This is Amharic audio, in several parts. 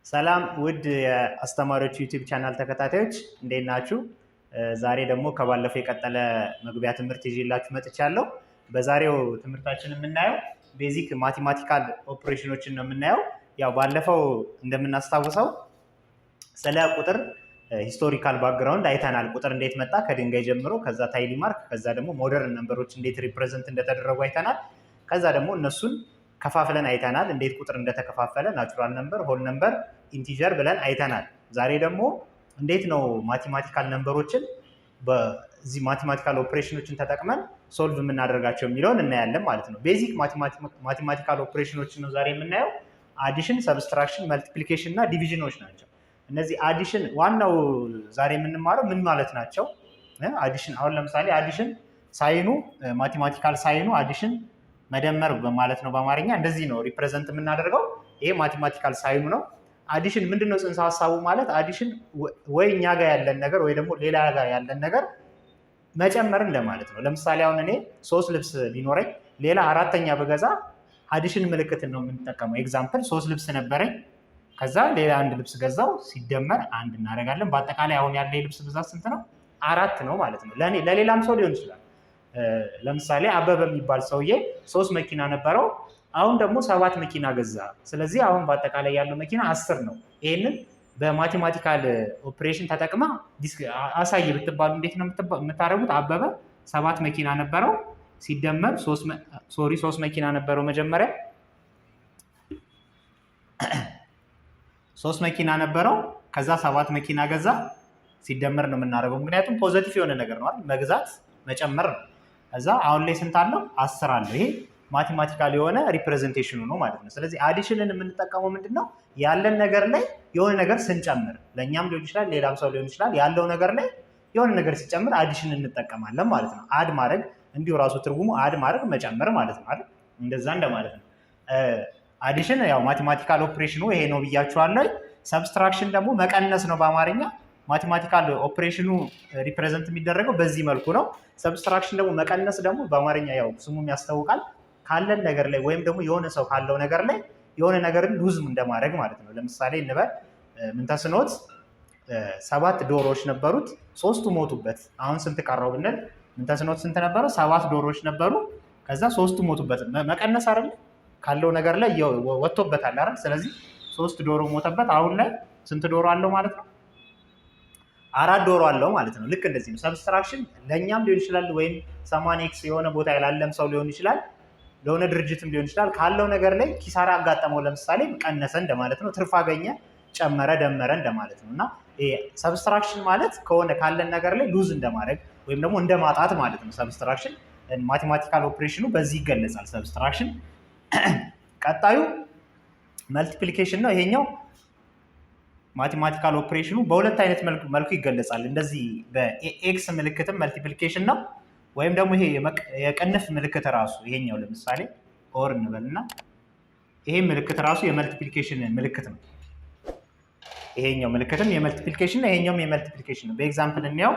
ሰላም ውድ የአስተማሪዎች ዩቲዩብ ቻናል ተከታታዮች እንዴት ናችሁ? ዛሬ ደግሞ ከባለፈው የቀጠለ መግቢያ ትምህርት ይዤላችሁ መጥቻለሁ። በዛሬው ትምህርታችን የምናየው ቤዚክ ማቴማቲካል ኦፕሬሽኖችን ነው የምናየው። ያው ባለፈው እንደምናስታውሰው ስለ ቁጥር ሂስቶሪካል ባክግራውንድ አይተናል። ቁጥር እንዴት መጣ ከድንጋይ ጀምሮ፣ ከዛ ታይሊ ማርክ፣ ከዛ ደግሞ ሞደርን ነምበሮች እንዴት ሪፕሬዘንት እንደተደረጉ አይተናል። ከዛ ደግሞ እነሱን ከፋፍለን አይተናል። እንዴት ቁጥር እንደተከፋፈለ ናቹራል ነምበር፣ ሆል ነምበር፣ ኢንቲጀር ብለን አይተናል። ዛሬ ደግሞ እንዴት ነው ማቴማቲካል ነምበሮችን በዚህ ማቴማቲካል ኦፕሬሽኖችን ተጠቅመን ሶልቭ የምናደርጋቸው የሚለውን እናያለን ማለት ነው። ቤዚክ ማቴማቲካል ኦፕሬሽኖችን ነው ዛሬ የምናየው። አዲሽን፣ ሰብስትራክሽን፣ መልቲፕሊኬሽን እና ዲቪዥኖች ናቸው። እነዚህ አዲሽን ዋናው ዛሬ የምንማረው ምን ማለት ናቸው? አዲሽን አሁን ለምሳሌ አዲሽን ሳይኑ ማቴማቲካል ሳይኑ አዲሽን መደመር ማለት ነው በአማርኛ። እንደዚህ ነው ሪፕሬዘንት የምናደርገው። ይሄ ማቴማቲካል ሳይኑ ነው። አዲሽን ምንድነው ጽንሰ ሀሳቡ ማለት አዲሽን ወይ እኛ ጋር ያለን ነገር ወይ ደግሞ ሌላ ጋር ያለን ነገር መጨመር እንደማለት ነው። ለምሳሌ አሁን እኔ 3 ልብስ ቢኖረኝ ሌላ አራተኛ በገዛ አዲሽን ምልክትን ነው የምንጠቀመው። ኤግዛምፕል 3 ልብስ ነበረኝ፣ ከዛ ሌላ አንድ ልብስ ገዛው፣ ሲደመር አንድ እናደርጋለን። በአጠቃላይ አሁን ያለ የልብስ ብዛት ስንት ነው? 4 ነው ማለት ነው። ለሌላም ሰው ሊሆን ይችላል። ለምሳሌ አበበ የሚባል ሰውዬ 3 መኪና ነበረው፣ አሁን ደግሞ 7 መኪና ገዛ። ስለዚህ አሁን በአጠቃላይ ያለው መኪና 10 ነው። ይህንን በማቴማቲካል ኦፕሬሽን ተጠቅማ አሳይ ብትባሉ እንዴት ነው የምታደርጉት? አበበ 7 መኪና ነበረው ሲደመር 3 መኪና ነበረው መጀመሪያ 3 መኪና ነበረው፣ ከዛ 7 መኪና ገዛ፣ ሲደመር ነው የምናደርገው። ምክንያቱም ፖዘቲቭ የሆነ ነገር ነው አይደል? መግዛት መጨመር ነው። ከዛ አሁን ላይ ስንት አለው? 10 አለው። ይሄ ማቴማቲካል የሆነ ሪፕሬዘንቴሽኑ ነው ማለት ነው። ስለዚህ አዲሽንን የምንጠቀመው ምንድነው? ያለን ነገር ላይ የሆነ ነገር ስንጨምር፣ ለእኛም ሊሆን ይችላል ሌላም ሰው ሊሆን ይችላል፣ ያለው ነገር ላይ የሆነ ነገር ሲጨምር አዲሽን እንጠቀማለን ማለት ነው። አድ ማድረግ እንዲሁ ራሱ ትርጉሙ አድ ማድረግ መጨመር ማለት ነው አይደል? እንደዛ እንደማለት ነው። አዲሽን ያው ማቴማቲካል ኦፕሬሽኑ ይሄ ነው ብያችኋለሁ። ሰብስትራክሽን ደግሞ መቀነስ ነው በአማርኛ። ማቴማቲካል ኦፕሬሽኑ ሪፕሬዘንት የሚደረገው በዚህ መልኩ ነው። ሰብስትራክሽን ደግሞ መቀነስ ደግሞ በአማርኛ ያው ስሙም ያስታውቃል፣ ካለን ነገር ላይ ወይም ደግሞ የሆነ ሰው ካለው ነገር ላይ የሆነ ነገርን ሉዝ እንደማድረግ ማለት ነው። ለምሳሌ እንበል ምንተስኖት 7 ዶሮዎች ነበሩት፣ 3ቱ ሞቱበት። አሁን ስንት ቀረው ብንል ምንተስኖት ስንት ነበረው? 7 ዶሮዎች ነበሩ፣ ከዛ 3ቱ ሞቱበት። መቀነስ አይደል? ካለው ነገር ላይ ወጥቶበታል አይደል? ስለዚህ 3 ዶሮ ሞተበት። አሁን ላይ ስንት ዶሮ አለው ማለት ነው? 4 ዶሮ አለው ማለት ነው። ልክ እንደዚህ ነው። ሰብስትራክሽን ለእኛም ሊሆን ይችላል፣ ወይም 80x የሆነ ቦታ ያላለም ሰው ሊሆን ይችላል፣ ለሆነ ድርጅትም ሊሆን ይችላል። ካለው ነገር ላይ ኪሳራ አጋጠመው፣ ለምሳሌ ቀነሰ እንደማለት ነው። ትርፍ አገኘ፣ ጨመረ፣ ደመረ እንደማለት ነው። እና ሰብስትራክሽን ማለት ከሆነ ካለን ነገር ላይ ሉዝ እንደማድረግ ወይም ደግሞ እንደማጣት ማለት ነው። ሰብስትራክሽን ማቴማቲካል ኦፕሬሽኑ በዚህ ይገለጻል። ሰብስትራክሽን ቀጣዩ መልቲፕሊኬሽን ነው። ይሄኛው ማቴማቲካል ኦፕሬሽኑ በሁለት አይነት መልኩ ይገለጻል። እንደዚህ በኤክስ ምልክትም መልቲፕሊኬሽን ነው፣ ወይም ደግሞ ይሄ የቅንፍ ምልክት ራሱ ይሄኛው ለምሳሌ ኦር እንበልና ይሄ ምልክት ራሱ የመልቲፕሊኬሽን ምልክት ነው። ይሄኛው ምልክትም የመልቲፕሊኬሽን ነው፣ ይሄኛውም የመልቲፕሊኬሽን ነው። በኤግዛምፕል እንየው።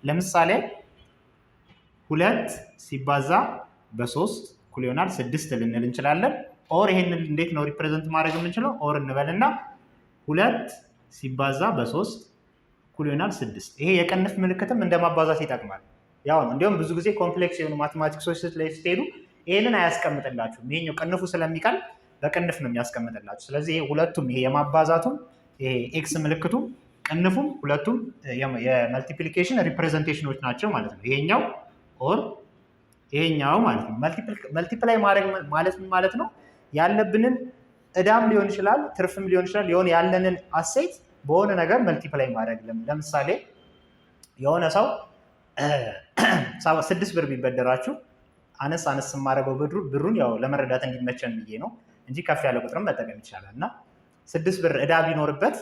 ለምሳሌ 2 ሲባዛ በ3 እኩል ይሆናል 6 ልንል እንችላለን። ኦር ይሄንን እንዴት ነው ሪፕሬዘንት ማድረግ የምንችለው? ኦር እንበልና 2 ሲባዛ በ3 እኩል ይሆናል 6። ይሄ የቅንፍ ምልክትም እንደ ማባዛት ይጠቅማል። ያው ነው። እንዲሁም ብዙ ጊዜ ኮምፕሌክስ የሆኑ ማቴማቲክሶች ላይ ስትሄዱ ይሄንን አያስቀምጥላችሁም። ይሄኛው ቅንፉ ስለሚቀል በቅንፍ ነው የሚያስቀምጥላችሁ። ስለዚህ ይሄ ሁለቱም ይሄ የማባዛቱም ይሄ ኤክስ ምልክቱም ቅንፉም ሁለቱም የመልቲፕሊኬሽን ሪፕሬዘንቴሽኖች ናቸው ማለት ነው። ይሄኛው ኦር ይሄኛው ማለት ነው። መልቲፕላይ ማድረግ ማለት ምን ማለት ነው? ያለብንን እዳም ሊሆን ይችላል ትርፍም ሊሆን ይችላል፣ የሆነ ያለንን አሴት በሆነ ነገር መልቲፕላይ ማድረግ። ለምሳሌ የሆነ ሰው 6 ብር ቢበደራችሁ አነስ የማደርገው ብሩን ያው ለመረዳት እንዲመቸን ብዬ ነው እንጂ ከፍ ያለ ቁጥርም መጠቀም ይቻላል። እና 6 ብር እዳ ቢኖርበት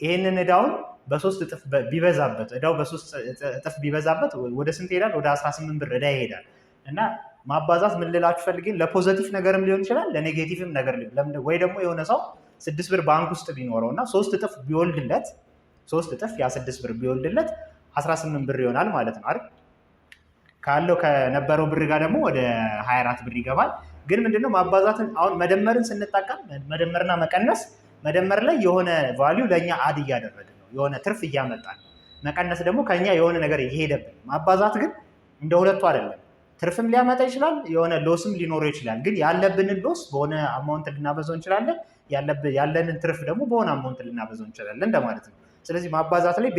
ይህንን እዳውን በ3 እጥፍ ቢበዛበት እዳው በ3 እጥፍ ቢበዛበት ወደ ስንት ይሄዳል? ወደ 18 ብር እዳ ይሄዳል። እና ማባዛት ምን ልላችሁ ፈልጌ ለፖዚቲቭ ነገርም ሊሆን ይችላል ለኔጌቲቭም ነገር ሊሆን ወይ ደግሞ የሆነ ሰው 6 ብር ባንክ ውስጥ ቢኖረው እና 3 እጥፍ ቢወልድለት 3 እጥፍ ያ 6 ብር ቢወልድለት 18 ብር ይሆናል ማለት ነው አይደል? ካለው ከነበረው ብር ጋር ደግሞ ወደ 24 ብር ይገባል። ግን ምንድነው ማባዛትን አሁን መደመርን ስንጠቀም መደመርና መቀነስ መደመር ላይ የሆነ ቫሊዩ ለእኛ አድ እያደረግን ነው፣ የሆነ ትርፍ እያመጣ ነው። መቀነስ ደግሞ ከኛ የሆነ ነገር እየሄደብን። ማባዛት ግን እንደ ሁለቱ አይደለም። ትርፍም ሊያመጣ ይችላል፣ የሆነ ሎስም ሊኖረው ይችላል። ግን ያለብንን ሎስ በሆነ አማውንት ልናበዛው እንችላለን፣ ያለንን ትርፍ ደግሞ በሆነ አማውንት ልናበዛው እንችላለን እንደማለት ነው። ስለዚህ ማባዛት ላይ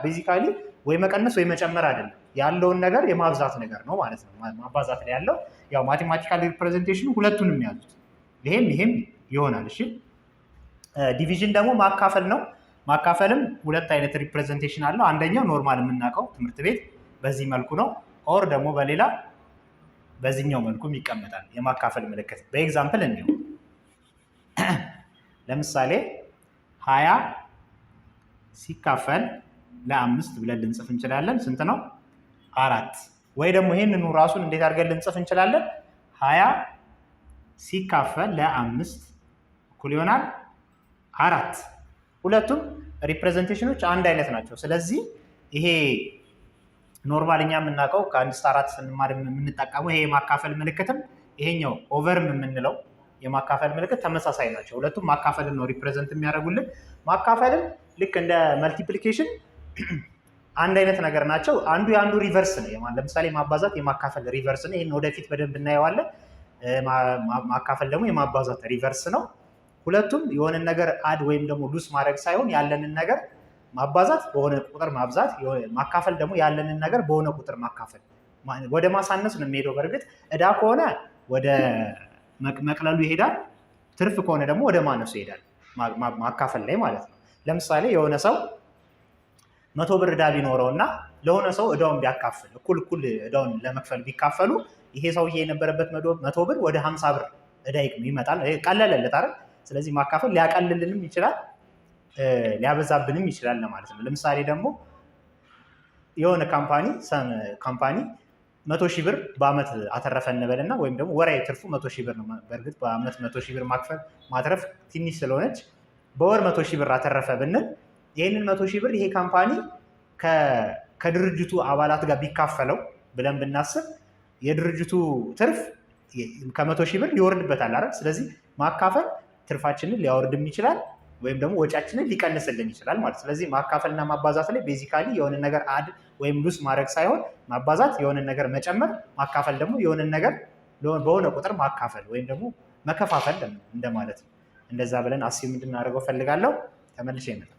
ቤዚካሊ ወይ መቀነስ ወይ መጨመር አይደለም፣ ያለውን ነገር የማብዛት ነገር ነው ማለት ነው። ማባዛት ላይ ያለው ያው ማቴማቲካል ሪፕሬዘንቴሽኑ ሁለቱንም ያዙት፣ ይሄም ይሆናል። እሺ ዲቪዥን ደግሞ ማካፈል ነው። ማካፈልም ሁለት አይነት ሪፕሬዘንቴሽን አለው። አንደኛው ኖርማል የምናውቀው ትምህርት ቤት በዚህ መልኩ ነው። ኦር ደግሞ በሌላ በዚህኛው መልኩም ይቀመጣል የማካፈል ምልክት። በኤግዛምፕል እንየው። ለምሳሌ 20 ሲካፈል ለ5 ብለን ልንጽፍ እንችላለን። ስንት ነው? 4። ወይ ደግሞ ይህንኑ ራሱን እንዴት አድርገን ልንጽፍ እንችላለን? 20 ሲካፈል ለ5 እኩል ይሆናል 4። ሁለቱም ሪፕሬዘንቴሽኖች አንድ አይነት ናቸው። ስለዚህ ይሄ ኖርማል እኛ የምናውቀው ከ1 እስከ 4 ስንማር የምንጠቀመው ይሄ የማካፈል ምልክትም ይሄኛው ኦቨርም የምንለው የማካፈል ምልክት ተመሳሳይ ናቸው። ሁለቱም ማካፈልን ነው ሪፕሬዘንት የሚያደርጉልን። ማካፈልም ልክ እንደ መልቲፕሊኬሽን አንድ አይነት ነገር ናቸው። አንዱ የአንዱ ሪቨርስ ነው። ለምሳሌ ማባዛት የማካፈል ሪቨርስ ነው። ይህን ወደፊት በደንብ እናየዋለን። ማካፈል ደግሞ የማባዛት ሪቨርስ ነው። ሁለቱም የሆነን ነገር አድ ወይም ደግሞ ሉስ ማድረግ ሳይሆን ያለንን ነገር ማባዛት በሆነ ቁጥር ማብዛት፣ ማካፈል ደግሞ ያለንን ነገር በሆነ ቁጥር ማካፈል። ወደ ማሳነስ ነው የሚሄደው። በእርግጥ እዳ ከሆነ ወደ መቅለሉ ይሄዳል፣ ትርፍ ከሆነ ደግሞ ወደ ማነሱ ይሄዳል። ማካፈል ላይ ማለት ነው። ለምሳሌ የሆነ ሰው 100 ብር እዳ ቢኖረው እና ለሆነ ሰው እዳውን ቢያካፍል እኩል እዳውን ለመክፈል ቢካፈሉ ይሄ ሰውዬ የነበረበት 100 ብር ወደ 50 ብር እዳ ይመጣል። ቀለለለት አይደል? ስለዚህ ማካፈል ሊያቀልልንም ይችላል ሊያበዛብንም ይችላል ለማለት ነው። ለምሳሌ ደግሞ የሆነ ካምፓኒ 100,000 ብር በአመት አተረፈ እንበልና ወይም ደግሞ ወራዊ ትርፉ 100,000 ብር ነው። በእርግጥ በአመት 100,000 ብር ማትረፍ ትንሽ ስለሆነች በወር 100,000 ብር አተረፈ ብንል ይህንን 100,000 ብር ይሄ ካምፓኒ ከድርጅቱ አባላት ጋር ቢካፈለው ብለን ብናስብ የድርጅቱ ትርፍ ከ100,000 ብር ይወርድበታል አይደል? ስለዚህ ማካፈል ትርፋችንን ሊያወርድም ይችላል ወይም ደግሞ ወጫችንን ሊቀንስልን ይችላል ማለት። ስለዚህ ማካፈልና ማባዛት ላይ ቤዚካሊ የሆነ ነገር አድ ወይም ሉስ ማድረግ ሳይሆን ማባዛት የሆነ ነገር መጨመር፣ ማካፈል ደግሞ የሆነ ነገር በሆነ ቁጥር ማካፈል ወይም ደግሞ መከፋፈል እንደማለት ነው። እንደዛ ብለን አስዩም እንድናደርገው ፈልጋለሁ። ተመልሼ ይመጣል።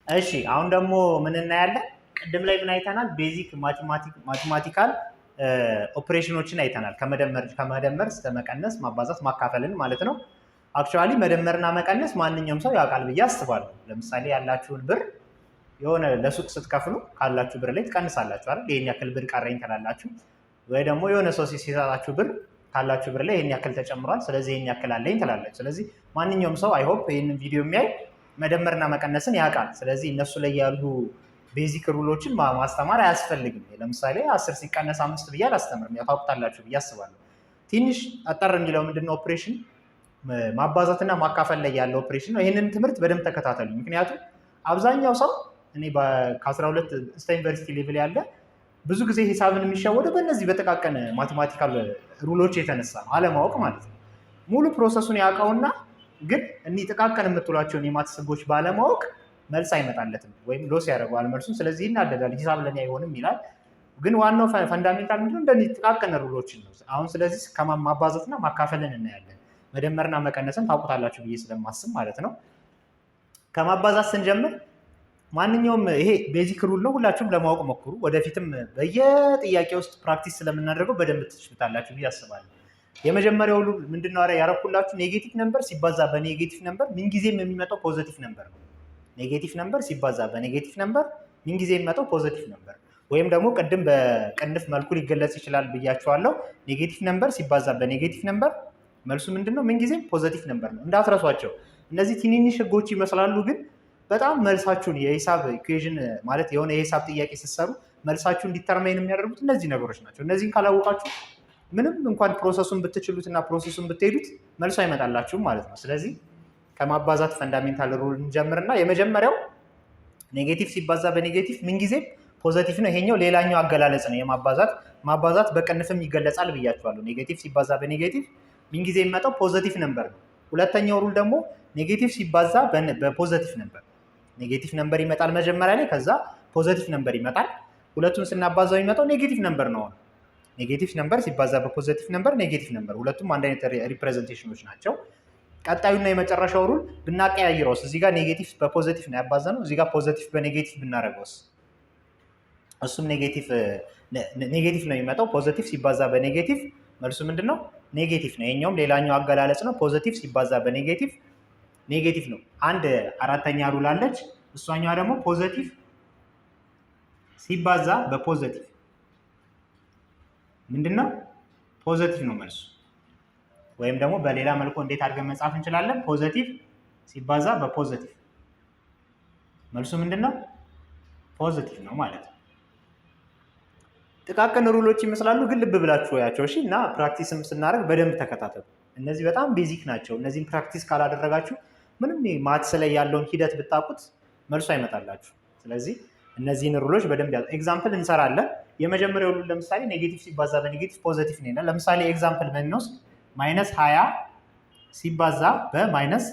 እሺ አሁን ደግሞ ምን እናያለን? ቅድም ላይ ምን አይተናል? ቤዚክ ማቴማቲካል ኦፕሬሽኖችን አይተናል። ከመደመር እስከ መቀነስ፣ ማባዛት፣ ማካፈልን ማለት ነው። አክቹዋሊ መደመርና መቀነስ ማንኛውም ሰው ያውቃል ብዬ አስባለሁ። ለምሳሌ ያላችሁን ብር የሆነ ለሱቅ ስትከፍሉ ካላችሁ ብር ላይ ትቀንሳላችሁ አይደል? ይሄን ያክል ብር ቀረኝ ትላላችሁ። ወይ ደግሞ የሆነ ሰው ሲሰጣችሁ ብር ካላችሁ ብር ላይ ይሄን ያክል ተጨምሯል፣ ስለዚህ ይሄን ያክል አለኝ ትላላችሁ። ስለዚህ ማንኛውም ሰው አይሆፕ ይሄንን ቪዲዮ የሚያይ መደመርና መቀነስን ያውቃል። ስለዚህ እነሱ ላይ ያሉ ቤዚክ ሩሎችን ማስተማር አያስፈልግም። ለምሳሌ 10 ሲቀነስ 5 ብዬ አላስተምርም፣ ያው ታውቁታላችሁ ብዬ አስባለሁ። ትንሽ አጠር የሚለው ምንድነው ኦፕሬሽን ማባዛትና ማካፈል ላይ ያለው ኦፕሬሽን ነው። ይህንን ትምህርት በደንብ ተከታተሉ። ምክንያቱም አብዛኛው ሰው እኔ ከ12 እስከ ዩኒቨርሲቲ ሌቭል ያለ ብዙ ጊዜ ሂሳብን የሚሸወደው በእነዚህ በጥቃቅን ማቴማቲካል ሩሎች የተነሳ ነው፣ አለማወቅ ማለት ነው። ሙሉ ፕሮሰሱን ያውቀውና ግን እኒህ ጥቃቅን የምትሏቸውን የማትስ ህጎች ባለማወቅ መልስ አይመጣለትም ወይም ሎስ ያደርገዋል መልሱን። ስለዚህ ይናደዳል፣ ሂሳብ ለኔ አይሆንም ይላል። ግን ዋናው ፈንዳሜንታል ምንድነው? እንደዚህ ጥቃቅን ሩሎችን ነው። አሁን ስለዚህ ከማባዛትና ማካፈልን እናያለን። መደመርና መቀነስን ታውቁታላችሁ ብዬ ስለማስብ ማለት ነው። ከማባዛት ስንጀምር ማንኛውም ይሄ ቤዚክ ሩል ነው፣ ሁላችሁም ለማወቅ ሞክሩ። ወደፊትም በየጥያቄ ውስጥ ፕራክቲስ ስለምናደርገው በደንብ ትችሉታላችሁ ብዬ አስባለሁ። የመጀመሪያው ሩል ምንድነው ያረኩላችሁ? ኔጌቲቭ ነምበር ሲባዛ በኔጌቲቭ ነምበር ምንጊዜም የሚመጣው ፖዚቲቭ ነምበር ነው። ኔጌቲቭ ነምበር ሲባዛ በኔጌቲቭ ነምበር ምንጊዜ የሚመጣው ፖዚቲቭ ነምበር፣ ወይም ደግሞ ቅድም በቅንፍ መልኩ ሊገለጽ ይችላል ብያችኋለሁ። ኔጌቲቭ ነምበር ሲባዛ በኔጌቲቭ ነምበር መልሱ ምንድነው? ምንጊዜም ፖዚቲቭ ነምበር ነው። እንዳትረሷቸው። እነዚህ ትንንሽ ህጎች ይመስላሉ፣ ግን በጣም መልሳችሁን የሂሳብ ኢኩዌሽን ማለት የሆነ የሂሳብ ጥያቄ ስትሰሩ መልሳችሁን ዲተርማይን የሚያደርጉት እነዚህ ነገሮች ናቸው። እነዚህን ካላወቃችሁ ምንም እንኳን ፕሮሰሱን ብትችሉት እና ፕሮሰሱን ብትሄዱት መልሱ አይመጣላችሁም ማለት ነው። ስለዚህ ከማባዛት ፈንዳሜንታል ሩል እንጀምርና የመጀመሪያው ኔጌቲቭ ሲባዛ በኔጌቲቭ ምንጊዜም ፖዘቲቭ ነው። ይሄኛው ሌላኛው አገላለጽ ነው ማባዛት በቅንፍም ይገለጻል ብያችኋለሁ። ኔጌቲቭ ሲባዛ በኔጌቲቭ ምንጊዜ የሚመጣው ፖዘቲቭ ነምበር ነው። ሁለተኛው ሩል ደግሞ ኔጌቲቭ ሲባዛ በፖዘቲቭ ነምበር ኔጌቲቭ ነምበር ይመጣል መጀመሪያ ላይ፣ ከዛ ፖዘቲቭ ነምበር ይመጣል። ሁለቱን ስናባዛው የሚመጣው ኔጌቲቭ ነምበር ነው። ኔጌቲቭ ነምበር ሲባዛ በፖዘቲቭ ነምበር ኔጌቲቭ ነምበር፣ ሁለቱም አንድ አይነት ሪፕሬዘንቴሽኖች ናቸው። ቀጣዩና የመጨረሻው ሩል ብናቀያይረውስ እዚህ ጋር ኔጌቲቭ በፖዘቲቭ ነው ያባዛነው፣ እዚህ ጋር ፖዘቲቭ በኔጌቲቭ ብናደርገውስ እሱም ኔጌቲቭ ነው የሚመጣው። ፖዘቲቭ ሲባዛ በኔጌቲቭ መልሱ ምንድነው? ኔጌቲቭ ነው። ይሄኛውም ሌላኛው አገላለጽ ነው። ፖዘቲቭ ሲባዛ በኔጌቲቭ ኔጌቲቭ ነው። አንድ አራተኛ ሩል አለች። እሷኛዋ ደግሞ ፖዘቲቭ ሲባዛ በፖዘቲቭ ምንድነው? ፖዘቲቭ ነው መልሱ። ወይም ደግሞ በሌላ መልኩ እንዴት አድርገን መጻፍ እንችላለን? ፖዘቲቭ ሲባዛ በፖዘቲቭ መልሱ ምንድነው? ፖዘቲቭ ነው ማለት ነው። ጥቃቅን ሩሎች ይመስላሉ፣ ግን ልብ ብላችሁ ያቸው እሺ። እና ፕራክቲስም ስናደርግ በደንብ ተከታተሉ። እነዚህ በጣም ቤዚክ ናቸው። እነዚህን ፕራክቲስ ካላደረጋችሁ ምንም ማትስ ላይ ያለውን ሂደት ብታውቁት መልሱ አይመጣላችሁ። ስለዚህ እነዚህን ሩሎች በደንብ ኤግዛምፕል እንሰራለን። የመጀመሪያው ሩል ለምሳሌ ኔጌቲቭ ሲባዛ በኔጌቲቭ ፖዘቲቭ ነው። ለምሳሌ ኤግዛምፕል ብንወስድ ማይነስ 20 ሲባዛ በማይነስ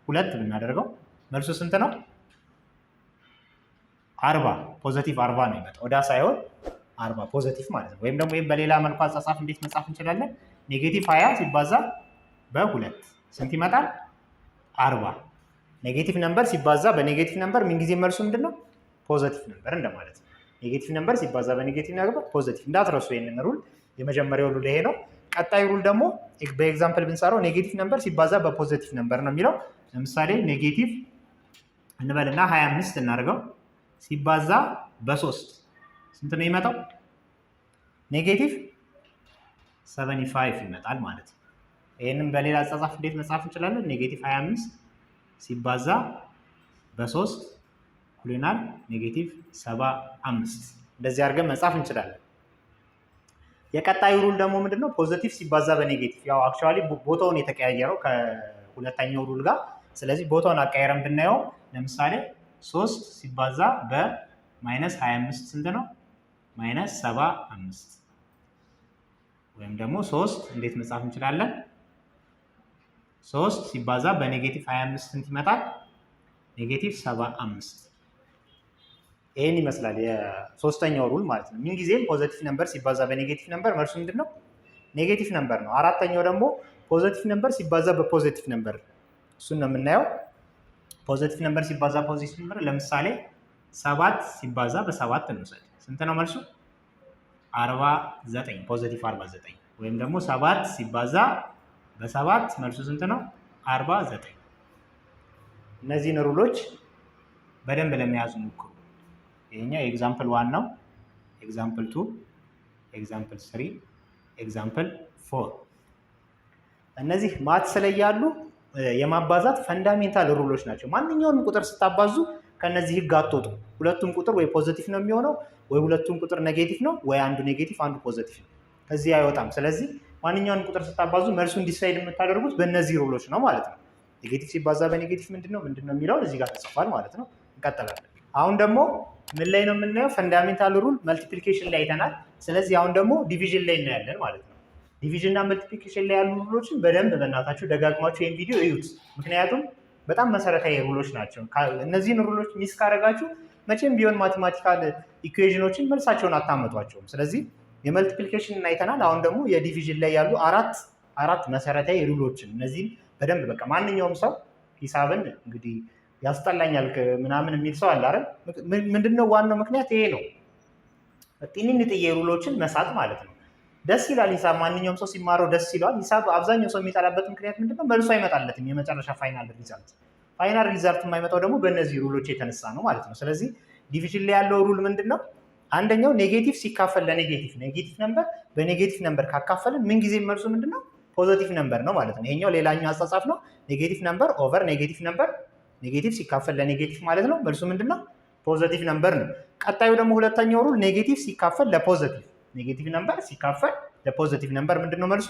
2 ብናደርገው መልሱ ስንት ነው? 40 ፖዘቲቭ 40 ነው የሚመጣው። ወዳ ሳይሆን 40 ፖዘቲቭ ማለት ነው። ወይም ደግሞ በሌላ መልኩ አጻጻፍ እንዴት መጻፍ እንችላለን? ኔጌቲቭ 20 ሲባዛ በ2 ስንት ይመጣል? 40። ኔጌቲቭ ነምበር ሲባዛ በኔጌቲቭ ነምበር ምንጊዜ መልሱ ምንድነው? ፖዘቲቭ ነምበር እንደማለት ነው። ኔጌቲቭ ነምበር ሲባዛ በኔጌቲቭ ነምበር ፖዘቲቭ። እንዳትረሱ ይሄንን ሩል። የመጀመሪያው ሩል ይሄ ነው። ቀጣይ ሩል ደግሞ በኤግዛምፕል ብንሰራው ኔጌቲቭ ነምበር ሲባዛ በፖዘቲቭ ነምበር ነው የሚለው። ለምሳሌ ኔጌቲቭ እንበልና 25 እናድርገው ሲባዛ በ3 ስንት ነው የሚመጣው? ኔጌቲቭ 75 ይመጣል ማለት ነው። ይህንም በሌላ አጻጻፍ እንዴት መጻፍ እንችላለን? ኔጌቲቭ 25 ሲባዛ በ3 ኩሊናል ኔጌቲቭ 75 እንደዚህ አድርገን መጻፍ እንችላለን። የቀጣዩ ሩል ደግሞ ምንድነው? ፖዘቲቭ ሲባዛ በኔጌቲቭ። ያው አክቹዋሊ ቦታውን የተቀያየረው ከሁለተኛው ሩል ጋር። ስለዚህ ቦታውን አቀያየረን ብናየው ለምሳሌ 3 ሲባዛ በማይነስ 25 ስንት ነው? ማይነስ 75 ወይም ደግሞ 3 እንዴት መጻፍ እንችላለን? 3 ሲባዛ በኔጌቲቭ 25 ስንት ይመጣል? ኔጌቲቭ 75። ይሄን ይመስላል የሶስተኛው ሩል ማለት ነው። ምን ጊዜም ፖዚቲቭ ነምበር ሲባዛ በኔጌቲቭ ነምበር መልሱ ምንድነው? ኔጌቲቭ ነምበር ነው። አራተኛው ደግሞ ፖዚቲቭ ነምበር ሲባዛ በፖዚቲቭ ነምበር፣ እሱን ነው የምናየው። ፖዚቲቭ ነምበር ሲባዛ ፖዚቲቭ ነምበር ለምሳሌ 7 ሲባዛ በ7 እንውሰድ። ስንት ነው መልሱ? 49 ፖዚቲቭ 49 ወይም ደግሞ 7 ሲባዛ በ7 መልሱ ስንት ነው? 49። እነዚህን ሩሎች በደንብ ለመያዝ ሞክሩ። ይሄኛው ኤግዛምፕል 1 ነው፣ ኤግዛምፕል 2፣ ኤግዛምፕል 3፣ ኤግዛምፕል 4። እነዚህ ማትስ ላይ ያሉ የማባዛት ፈንዳሜንታል ሩሎች ናቸው። ማንኛውንም ቁጥር ስታባዙ ከነዚህ ህግ አትወጡ። ሁለቱም ቁጥር ወይ ፖዚቲቭ ነው የሚሆነው ወይ ሁለቱም ቁጥር ኔጌቲቭ ነው ወይ አንዱ ኔጌቲቭ አንዱ ፖዚቲቭ ነው። ከዚህ አይወጣም። ስለዚህ ማንኛውንም ቁጥር ስታባዙ መልሱን ዲሳይድ የምታደርጉት በእነዚህ ሩሎች ነው ማለት ነው። ኔጌቲቭ ሲባዛ በኔጌቲቭ ምንድነው የሚለውን እዚህ ጋር ተጽፏል ማለት ነው። እንቀጥላለን። አሁን ደግሞ ምን ላይ ነው የምናየው? ፈንዳሜንታል ሩል መልቲፕሊኬሽን ላይ አይተናል። ስለዚህ አሁን ደግሞ ዲቪዥን ላይ እናያለን ማለት ነው። ዲቪዥን እና መልቲፕሊኬሽን ላይ ያሉ ሩሎችን በደንብ በእናታችሁ ደጋግማችሁ ይህን ቪዲዮ እዩት። ምክንያቱም በጣም መሰረታዊ ሩሎች ናቸው። እነዚህን ሩሎች ሚስ ካደረጋችሁ መቼም ቢሆን ማቴማቲካል ኢኩዌዥኖችን መልሳቸውን አታመጧቸውም። ስለዚህ የመልቲፕሊኬሽን አይተናል። አሁን ደግሞ የዲቪዥን ላይ ያሉ አራት መሰረታዊ ሩሎችን እነዚህን በደንብ በቃ ማንኛውም ሰው ሂሳብን እንግዲህ ያስጠላኛል ምናምን የሚል ሰው አለ አይደል? ምንድነው ዋናው ምክንያት ይሄ ነው። ጥንጥዬ ሩሎችን መሳት ማለት ነው። ደስ ይላል ሂሳብ፣ ማንኛውም ሰው ሲማረው ደስ ይለዋል። ሂሳብ አብዛኛው ሰው የሚጠላበት ምክንያት ምንድነው? መልሱ አይመጣለትም። የመጨረሻ ፋይናል ሪዛልት የማይመጣው ደግሞ በእነዚህ ሩሎች የተነሳ ነው ማለት ነው። ስለዚህ ዲቪዥን ላይ ያለው ሩል ምንድነው? አንደኛው ኔጌቲቭ ሲካፈል ለኔጌቲቭ ኔጌቲቭ ነምበር በኔጌቲቭ ነምበር ካካፈልን ምንጊዜ መልሱ ምንድነው? ፖዚቲቭ ነምበር ነው ማለት ነው። ይሄኛው ሌላኛው አጻጻፍ ነው። ኔጌቲቭ ነምበር ኦቨር ኔጌቲቭ ነምበር፣ ኔጌቲቭ ሲካፈል ለኔጌቲቭ ማለት ነው። መልሱ ምንድነው? ፖዚቲቭ ነምበር ነው። ቀጣዩ ደግሞ ሁለተኛው ሩል ኔጌቲቭ ሲካፈል ለፖዚቲቭ፣ ኔጌቲቭ ነምበር ሲካፈል ለፖዚቲቭ ነምበር ምንድነው መልሱ?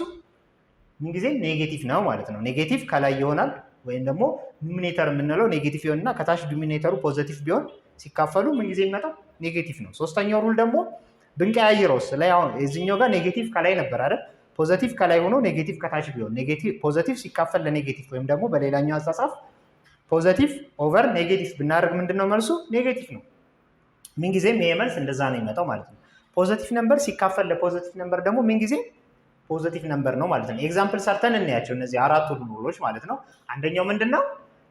ምንጊዜ ኔጌቲቭ ነው ማለት ነው። ኔጌቲቭ ከላይ ይሆናል፣ ወይም ደግሞ ኑሚኔተር የምንለው ኔጌቲቭ ይሆንና ከታች ዲሚኔተሩ ፖዘቲቭ ቢሆን ሲካፈሉ ምን ጊዜ የሚመጣው ኔጌቲቭ ነው። ሶስተኛው ሩል ደግሞ ብንቀያይረውስ ላይ አሁን የዚህኛው ጋር ኔጌቲቭ ከላይ ነበር አይደል? ፖዘቲቭ ከላይ ሆኖ ኔጌቲቭ ከታች ቢሆን ፖዘቲቭ ሲካፈል ለኔጌቲቭ ወይም ደግሞ በሌላኛው አጻጻፍ ፖዘቲቭ ኦቨር ኔጌቲቭ ብናደርግ ምንድነው መልሱ? ኔጌቲቭ ነው። ምንጊዜም ይሄ መልስ እንደዛ ነው የሚመጣው ማለት ነው። ፖዘቲቭ ነምበር ሲካፈል ለፖዘቲቭ ነምበር ደግሞ ምንጊዜም ፖዘቲቭ ነምበር ነው ማለት ነው። ኤግዛምፕል ሰርተን እንያቸው እነዚህ አራቱ ሩሎች ማለት ነው። አንደኛው ምንድነው?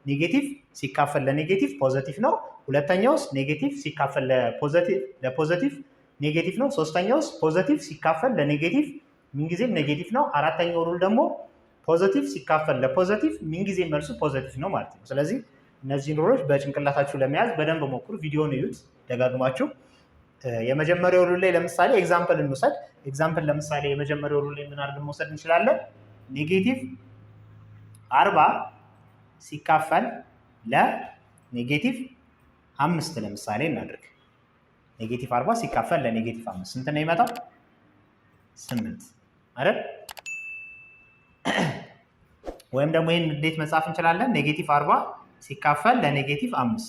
ኔጌቲቭ ሲካፈል ለኔጌቲቭ ፖዘቲቭ ነው። ሁለተኛውስ ኔጌቲቭ ሲካፈል ለፖዘቲቭ ኔጌቲቭ ነው። ሶስተኛውስ ፖዘቲቭ ሲካፈል ለኔጌቲቭ ምንጊዜም ኔጌቲቭ ነው። አራተኛው ሩል ደግሞ ፖዘቲቭ ሲካፈል ለፖዘቲቭ ምንጊዜም መልሱ ፖዘቲቭ ነው ማለት ነው። ስለዚህ እነዚህን ሩሎች በጭንቅላታችሁ ለመያዝ በደንብ ሞክሩ። ቪዲዮውን እዩት ደጋግማችሁ። የመጀመሪያው ሩል ላይ ለምሳሌ ኤግዛምፕል እንውሰድ። ኤግዛምፕል ለምሳሌ የመጀመሪያው ሩል ላይ ምን አድርገን መውሰድ እንችላለን? ኔጌቲቭ 40 ሲካፈል ለኔጌቲቭ 5 ለምሳሌ እናድርግ። ኔጌቲቭ 40 ሲካፈል ለኔጌቲቭ 5 ስንት ነው የሚመጣው? 8 አይደል? ወይም ደግሞ ይህን እንዴት መጻፍ እንችላለን? ኔጌቲቭ 40 ሲካፈል ለኔጌቲቭ 5።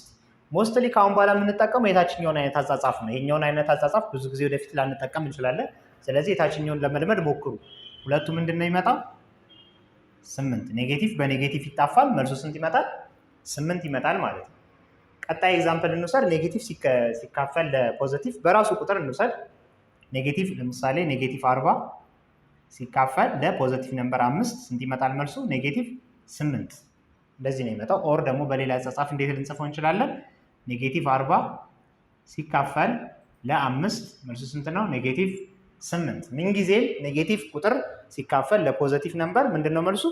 ሞስትሊ ከአሁን በኋላ የምንጠቀመው የታችኛውን አይነት አጻጻፍ ነው። ይሄኛውን አይነት አጻጻፍ ብዙ ጊዜ ወደፊት ላንጠቀም እንችላለን። ስለዚህ የታችኛውን ለመልመድ ሞክሩ። ሁለቱ ምንድን ነው ይመጣው? 8። ኔጌቲቭ በኔጌቲቭ ይጣፋል። መልሱ ስንት ይመጣል? 8 ይመጣል ማለት ነው። ቀጣይ ኤግዛምፕል እንውሰድ። ኔጌቲቭ ሲካፈል ለፖዘቲቭ በራሱ ቁጥር እንውሰድ። ኔጌቲቭ ለምሳሌ ኔጌቲቭ 40 ሲካፈል ለፖዘቲቭ ነምበር 5 ስንት ይመጣል መልሱ? ኔጌቲቭ 8። እንደዚህ ነው የሚመጣው። ኦር ደግሞ በሌላ አጻጻፍ እንዴት ልንጽፈው እንችላለን? ኔጌቲቭ 40 ሲካፈል ለ5 መልሱ ስንት ነው? ኔጌቲቭ 8። ምንጊዜም ኔጌቲቭ ቁጥር ሲካፈል ለፖዘቲቭ ነምበር ምንድነው መልሱ?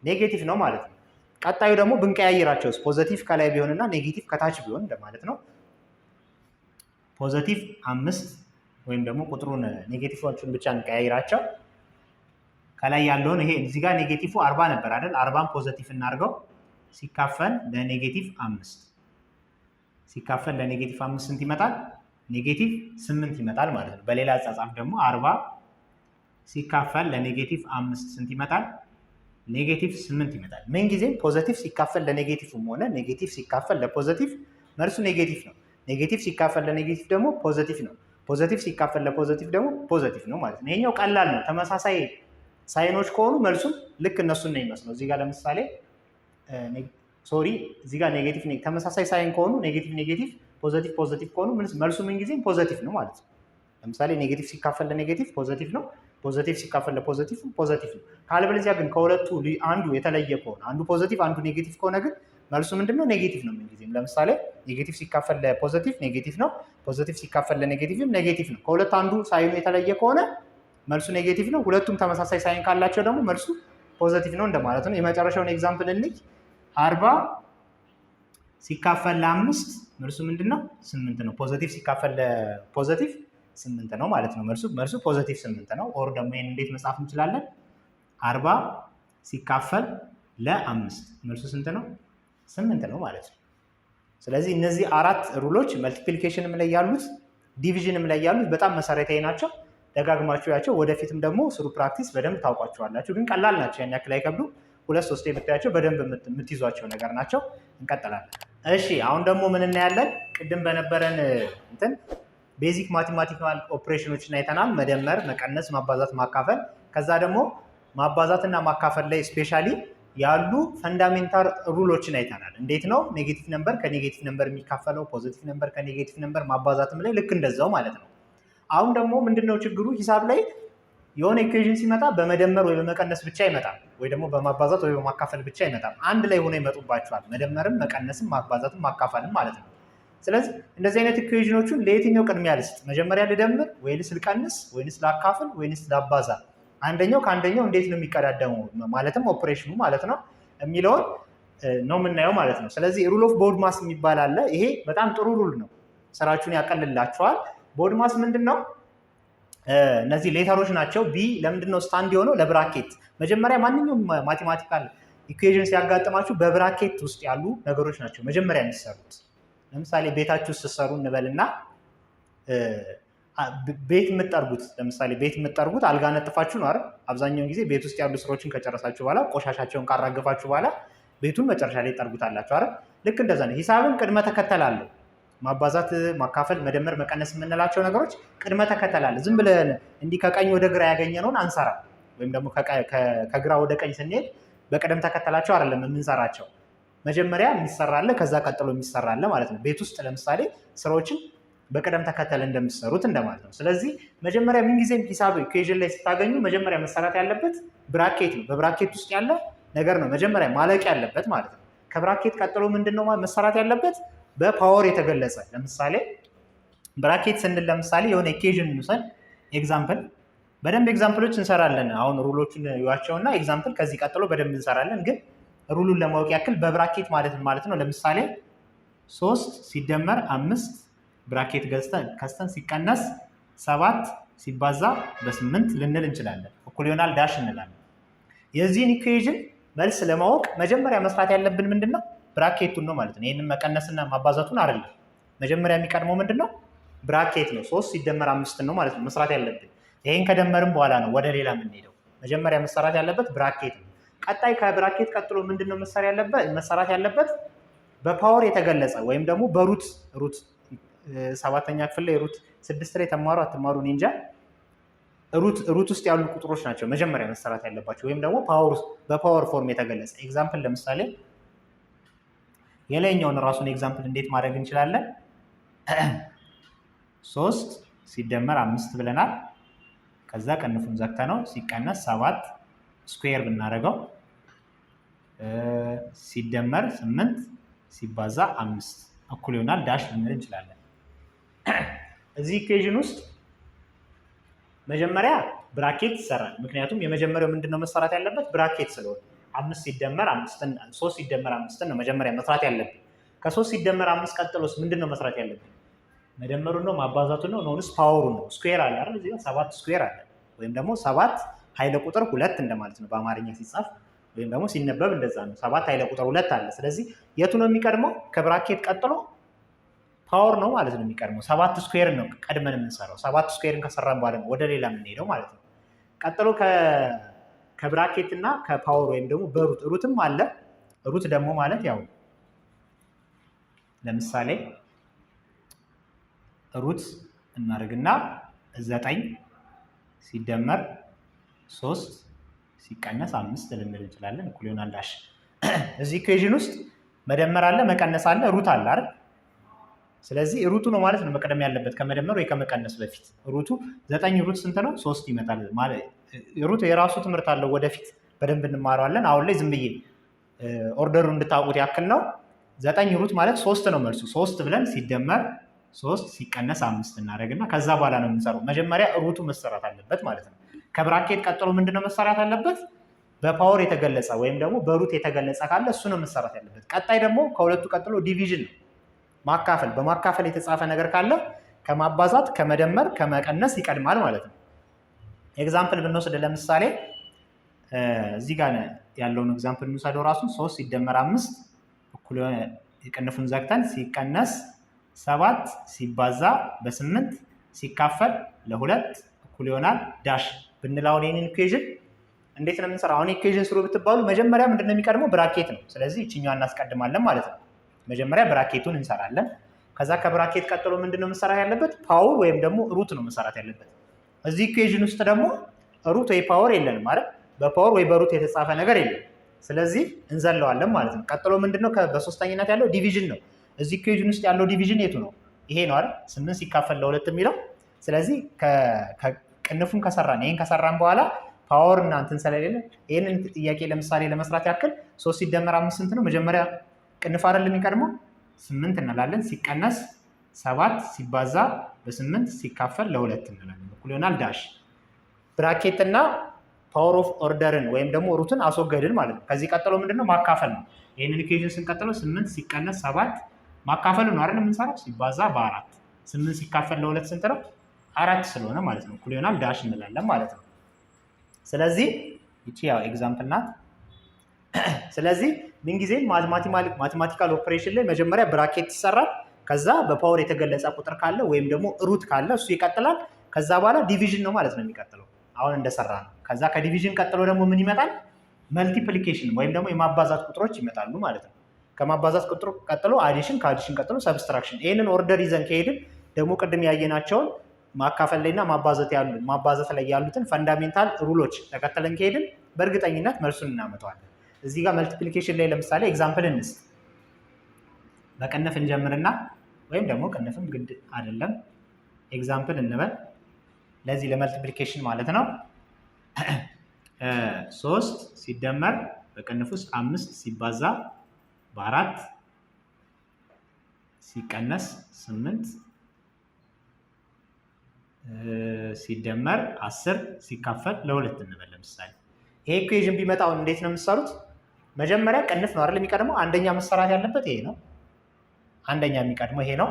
ኔጌቲቭ ነው ማለት ነው። ቀጣዩ ደግሞ ብንቀያይራቸውስ ፖዘቲቭ ከላይ ቢሆንና ኔጌቲቭ ከታች ቢሆን እንደማለት ነው። ፖዘቲቭ 5 ወይም ደግሞ ቁጥሩን ኔጌቲቮቹን ብቻ እንቀያይራቸው። ከላይ ያለውን ይሄ እዚህ ጋር ኔጌቲቭ 40 ነበር አይደል? 40ን ፖዘቲቭ እናድርገው ሲካፈል ለኔጌቲቭ 5 ሲካፈል ለኔጌቲቭ 5 ስንት ይመጣል? ኔጌቲቭ 8 ይመጣል ማለት ነው። በሌላ አጻጻፍ ደግሞ 40 ሲካፈል ለኔጌቲቭ 5 ስንት ይመጣል? ኔጌቲቭ 8 ይመጣል። ምን ጊዜም ፖዘቲቭ ሲካፈል ለኔጌቲቭም ሆነ ኔጌቲቭ ሲካፈል ለፖዘቲቭ መልሱ ኔጌቲቭ ነው። ኔጌቲቭ ሲካፈል ለኔጌቲቭ ደግሞ ፖዘቲቭ ነው። ፖዘቲቭ ሲካፈል ለፖዘቲቭ ደግሞ ፖዘቲቭ ነው ማለት ነው። ይሄኛው ቀላል ነው። ተመሳሳይ ሳይኖች ከሆኑ መልሱም ልክ እነሱን ነው የሚመስለው። እዚህ ጋር ለምሳሌ እዚህ ጋር ኔጌቲቭ ተመሳሳይ ሳይን ከሆኑ ኔጌቲቭ ፖዘቲቭ ከሆኑ መልሱ ምን ጊዜም ፖዘቲቭ ነው ማለት ነው። ለምሳሌ ኔጌቲቭ ሲካፈል ለኔጌቲቭ ፖዘቲቭ ነው። ፖዘቲቭ ሲካፈል ለፖዘቲቭ ፖዘቲቭ ነው። ካለበለዚያ ግን ከሁለቱ አንዱ የተለየ ከሆነ አንዱ ፖዘቲቭ አንዱ ኔጌቲቭ ከሆነ ግን መልሱ ምንድነው? ኔጌቲቭ ነው ምንጊዜም። ለምሳሌ ኔጌቲቭ ሲካፈል ለፖዘቲቭ ኔጌቲቭ ነው። ፖዘቲቭ ሲካፈል ለኔጌቲቭም ኔጌቲቭ ነው። ከሁለቱ አንዱ ሳይኑ የተለየ ከሆነ መልሱ ኔጌቲቭ ነው። ሁለቱም ተመሳሳይ ሳይን ካላቸው ደግሞ መልሱ ፖዘቲቭ ነው እንደማለት ነው። የመጨረሻውን ኤግዛምፕል እንይ። 40 ሲካፈል ለ5 መልሱ ምንድነው? 8 ነው። ፖዘቲቭ ሲካፈል ለፖዘቲቭ 8 ነው ማለት ነው። መልሱ ፖዘቲቭ 8 ነው። ኦር ደግሞ ይሄን እንዴት መጻፍ እንችላለን? 40 ሲካፈል ለ5 መልሱ ስንት ነው? 8 ነው ማለት ነው። ስለዚህ እነዚህ አራት ሩሎች መልቲፕሊኬሽንም ላይ ያሉት ዲቪዥንም ላይ ያሉት በጣም መሰረታዊ ናቸው። ደጋግማችሁ ያቸው። ወደፊትም ደግሞ ስሩ ፕራክቲስ በደንብ ታውቋቸዋላችሁ። ግን ቀላል ናቸው፣ ያን ያክል አይከብዱም። 2-3 የምታያቸው በደንብ የምትይዟቸው ነገር ናቸው። እንቀጥላለን። እሺ አሁን ደግሞ ምን እናያለን? ቅድም በነበረን እንትን ቤዚክ ማቴማቲካል ኦፕሬሽኖችን አይተናል። መደመር፣ መቀነስ፣ ማባዛት፣ ማካፈል። ከዛ ደግሞ ማባዛትና ማካፈል ላይ ስፔሻሊ ያሉ ፈንዳሜንታል ሩሎችን አይተናል። እንዴት ነው ኔጌቲቭ ነምበር ከኔጌቲቭ ነምበር የሚካፈለው፣ ፖዚቲቭ ነምበር ከኔጌቲቭ ነምበር፣ ማባዛትም ላይ ልክ እንደዛው ማለት ነው። አሁን ደግሞ ምንድነው ችግሩ? ሂሳብ ላይ የሆነ ኢኩዌሽን ሲመጣ በመደመር ወይ በመቀነስ ብቻ ይመጣል፣ ወይ ደግሞ በማባዛት ወይ በማካፈል ብቻ ይመጣል። አንድ ላይ ሆኖ ይመጡባቸዋል። መደመርም መቀነስም ማባዛትም ማካፈልም ማለት ነው። ስለዚህ እንደዚህ አይነት ኢኩዌሽኖቹን ለየትኛው ቅድሚያ ልስጥ? መጀመሪያ ልደምር ወይንስ ልቀንስ ወይንስ ላካፍል ወይንስ ላባዛ? አንደኛው ከአንደኛው እንዴት ነው የሚቀዳደመው ማለትም ኦፕሬሽኑ ማለት ነው የሚለውን ነው የምናየው ማለት ነው። ስለዚህ ሩል ኦፍ ቦድማስ የሚባል አለ። ይሄ በጣም ጥሩ ሩል ነው፣ ስራችሁን ያቀልላችኋል። ቦድማስ ምንድን ነው? እነዚህ ሌተሮች ናቸው። ቢ ለምንድን ነው ስታንድ የሆነው? ለብራኬት። መጀመሪያ ማንኛውም ማቴማቲካል ኢኩዌሽን ሲያጋጥማችሁ በብራኬት ውስጥ ያሉ ነገሮች ናቸው መጀመሪያ የሚሰሩት። ለምሳሌ ቤታችሁ ስትሰሩ እንበልና ቤት የምትጠርጉት ለምሳሌ ቤት የምትጠርጉት አልጋ ነጥፋችሁ ነው አይደል? አብዛኛውን ጊዜ ቤት ውስጥ ያሉ ስራዎችን ከጨረሳችሁ በኋላ ቆሻሻቸውን ካራገፋችሁ በኋላ ቤቱን መጨረሻ ላይ ጠርጉታላችሁ አይደል? ልክ እንደዛ ነው። ሂሳብም ቅድመ ተከተል አለው። ማባዛት፣ ማካፈል፣ መደመር፣ መቀነስ የምንላቸው ነገሮች ቅድመ ተከተል አለ። ዝም ብለን እንዲህ ከቀኝ ወደ ግራ ያገኘነውን አንሰራ፣ ወይም ደግሞ ከግራ ወደ ቀኝ ስንሄድ በቅደም ተከተላቸው አይደለም የምንሰራቸው። መጀመሪያ የሚሰራለ ከዛ ቀጥሎ የሚሰራለ ማለት ነው። ቤት ውስጥ ለምሳሌ ስራዎችን በቅደም ተከተል እንደምትሰሩት እንደማለት ነው። ስለዚህ መጀመሪያ ምንጊዜም ሂሳብ ኢኩዌዥን ላይ ስታገኙ መጀመሪያ መሰራት ያለበት ብራኬት ነው። በብራኬት ውስጥ ያለ ነገር ነው መጀመሪያ ማለቅ ያለበት ማለት ነው። ከብራኬት ቀጥሎ ምንድነው መሰራት ያለበት? በፓወር የተገለጸ። ለምሳሌ ብራኬት ስንል ለምሳሌ የሆነ ኢኩዌዥን እንውሰድ፣ ኤግዛምፕል። በደንብ ኤግዛምፕሎች እንሰራለን። አሁን ሩሎቹን ይዋቸውና ኤግዛምፕል ከዚህ ቀጥሎ በደንብ እንሰራለን። ግን ሩሉን ለማወቅ ያክል በብራኬት ማለት ነው። ለምሳሌ 3 ሲደመር 5 ብራኬት ከስተን ሲቀነስ 7 ሲባዛ በ8 ልንል እንችላለን። እኩል ይሆናል ዳሽ እንላለን። የዚህን ኢኩዌዥን መልስ ለማወቅ መጀመሪያ መስራት ያለብን ምንድነው? ብራኬቱን ነው ማለት ነው። ይህንን መቀነስና ማባዛቱን አይደለም። መጀመሪያ የሚቀድመው ምንድነው? ብራኬት ነው። 3 ሲደመር 5 ነው ማለት ነው መስራት ያለብን። ይሄን ከደመርን በኋላ ነው ወደ ሌላ የምንሄደው። መጀመሪያ መሰራት ያለበት ብራኬት ነው። ቀጣይ ከብራኬት ቀጥሎ ምንድነው መሰራት ያለበት? በፓወር የተገለጸ ወይም ደግሞ በሩት 7ኛ ክፍል ላይ ሩት 6 ላይ ተማሩ አትማሩ እኔ እንጃ። ሩት ውስጥ ያሉ ቁጥሮች ናቸው መጀመሪያ መሰራት ያለባቸው፣ ወይም ደግሞ በፓወር ፎርም የተገለጸ። ኤግዛምፕል ለምሳሌ የላይኛውን ራሱን ኤግዛምፕል እንዴት ማድረግ እንችላለን? 3 ሲደመር 5 ብለናል። ከዛ ቅንፉን ዘግተ ነው ሲቀነስ 7 ስኩዌር ብናደርገው ሲደመር 8 ሲባዛ 5 እኩል ይሆናል ዳሽ ልንል እንችላለን። እዚህ ኢኩዌዥን ውስጥ መጀመሪያ ብራኬት ይሰራል። ምክንያቱም የመጀመሪያው ምንድነው መሰራት ያለበት? ብራኬት ስለሆነ 3 ሲደመር 5 ነው መጀመሪያ መስራት ያለብን። ከ3 ሲደመር 5 ቀጥሎስ ምንድነው መስራት ያለብን? መደመሩን ነው ማባዛቱን ነው ነውስ ፓወሩን ነው? ስኩዌር አለ አይደል? እዚህ ጋር 7 ስኩዌር አለ፣ ወይም ደግሞ 7 ኃይለ ቁጥር 2 እንደማለት ነው በአማርኛ ሲጻፍ፣ ወይም ደግሞ ሲነበብ እንደዛ ነው። 7 ኃይለ ቁጥር 2 አለ። ስለዚህ የቱ ነው የሚቀድመው? ከብራኬት ቀጥሎ ፓወር ነው ማለት ነው የሚቀድመው። 7 ስኩዌር ነው ቀድመን የምንሰራው። 7 ስኩዌርን ከሰራን በኋላ ነው ወደ ሌላ የምንሄደው ማለት ነው። ቀጥሎ ከብራኬት እና ከፓወር ወይም ደግሞ ሩትም አለ። ሩት ደግሞ ማለት ያው ለምሳሌ ሩት እናደርግና 9 ሲደመር 3 ሲቀነስ 5 ልንል እንችላለን። እኩል ይሆናል ዳሽ። እዚህ ኢኩዌዥን ውስጥ መደመር አለ፣ መቀነስ አለ፣ ሩት አለ አይደል? ስለዚህ ሩቱ ነው ማለት ነው መቅደም ያለበት ከመደመር ወይ ከመቀነስ በፊት። ሩቱ 9 ሩት ስንት ነው? 3 ይመጣል ማለት። ሩት የራሱ ትምህርት አለው፣ ወደፊት በደንብ እንማረዋለን። አሁን ላይ ዝም ብዬ ኦርደሩን እንድታውቁት ያክል ነው። 9 ሩት ማለት 3 ነው መልሱ። 3 ብለን ሲደመር 3 ሲቀነስ 5 እናደርግና ከዛ በኋላ ነው የምንሰራው። መጀመሪያ ሩቱ መሰራት አለበት ማለት ነው። ከብራኬት ቀጥሎ ምንድነው መሰራት አለበት? በፓወር የተገለጸ ወይም ደግሞ በሩት የተገለጸ ካለ እሱ ነው መሰራት ያለበት። ቀጣይ ደግሞ ከሁለቱ ቀጥሎ ዲቪዥን ነው፣ ማካፈል። በማካፈል የተጻፈ ነገር ካለ ከማባዛት ከመደመር ከመቀነስ ይቀድማል ማለት ነው። ኤግዛምፕል ብንወስድ ለምሳሌ እዚህ ጋር ያለውን ኤግዛምፕል እንውሰደው ራሱን 3 ሲደመር 5 እኩል የቅንፉን ዘግተን ሲቀነስ 7 ሲባዛ በ8 ሲካፈል ለ2 እኩል ይሆናል ዳሽ ብንላውን ይህንን ኢኩዌዥን እንዴት ነው የምንሰራው? አሁን ኢኩዌዥን ስሩ ብትባሉ መጀመሪያ ምንድነው የሚቀድመው? ብራኬት ነው። ስለዚህ እችኛዋ እናስቀድማለን ማለት ነው። መጀመሪያ ብራኬቱን እንሰራለን። ከዛ ከብራኬት ቀጥሎ ምንድነው መሰራት ያለበት? ፓወር ወይም ደግሞ ሩት ነው መሰራት ያለበት። እዚህ ኢኩዌዥን ውስጥ ደግሞ ሩት ወይ ፓወር የለንም ማለት በፓወር ወይ በሩት የተጻፈ ነገር የለም። ስለዚህ እንዘለዋለን ማለት ነው። ቀጥሎ ምንድነው በሶስተኝነት ያለው ዲቪዥን ነው። እዚህ ኢኩዌዥን ውስጥ ያለው ዲቪዥን የቱ ነው? ይሄ ነው አይደል? 8 ሲካፈል ለ2 የሚለው። ስለዚህ ቅንፉን ከሰራን ይሄን ከሰራን በኋላ ፓወር እና እንትን ስለሌለ ይሄንን ጥያቄ ለምሳሌ ለመስራት ያክል 3 ሲደመር 5 ስንት ነው? መጀመሪያ ቅንፍ አይደል የሚቀድመው 8 እንላለን። ሲቀነስ 7 ሲባዛ በ8 ሲካፈል ለ2 እንላለን። እኩል ይሆናል ዳሽ። ብራኬት እና ፓወር ኦፍ ኦርደርን ወይም ደግሞ ሩትን አስወገድን ማለት ነው። ከዚህ ቀጥሎ ምንድነው? ማካፈል ነው። ይሄንን ኢኩዌሽን ስንቀጥለው 8 ሲቀነስ 7 ማካፈል ነው አይደል የምንሰራው፣ ሲባዛ በ4 8 ሲካፈል ለ2 ስንት ነው? 4 ስለሆነ ማለት ነው። እኩል ይሆናል ዳሽ እንላለን ማለት ነው። ስለዚህ ይቺ ያው ኤግዛምፕል ናት። ስለዚህ ምንጊዜም ማቴማቲካል ኦፕሬሽን ላይ መጀመሪያ ብራኬት ይሰራል። ከዛ በፓወር የተገለጸ ቁጥር ካለ ወይም ደግሞ ሩት ካለ እሱ ይቀጥላል። ከዛ በኋላ ዲቪዥን ነው ማለት ነው የሚቀጥለው አሁን እንደሰራ ነው። ከዛ ከዲቪዥን ቀጥሎ ደግሞ ምን ይመጣል? መልቲፕሊኬሽን ወይም ደግሞ የማባዛት ቁጥሮች ይመጣሉ ማለት ነው። ከማባዛት ቁጥር ቀጥሎ አዲሽን፣ ከአዲሽን ቀጥሎ ሰብስትራክሽን። ይህንን ኦርደር ይዘን ከሄድን ደግሞ ቅድም ያየናቸውን ማካፈል ላይና ማባዛት ላይ ያሉትን ፈንዳሜንታል ሩሎች ተከተለን ከሄድን በእርግጠኝነት መልሱን እናመጣዋለን። እዚህ ጋር መልቲፕሊኬሽን ላይ ለምሳሌ ኤግዛምፕል እንስጥ። በቅንፍ እንጀምርና ወይም ደግሞ ቅንፍም ግድ አይደለም ኤግዛምፕል እንበል። ለዚህ ለመልቲፕሊኬሽን ማለት ነው 3 ሲደመር በቅንፍ ውስጥ 5 ሲባዛ በ4 ሲቀነስ 8 ሲደመር 10 ሲካፈል ለ2 እንበል። ለምሳሌ ይሄ ኢኩዌሽን ቢመጣው እንዴት ነው የምትሰሩት? መጀመሪያ ቅንፍ ነው አይደል የሚቀድመው። አንደኛ መሰራት ያለበት ይሄ ነው። አንደኛ የሚቀድመው ይሄ ነው።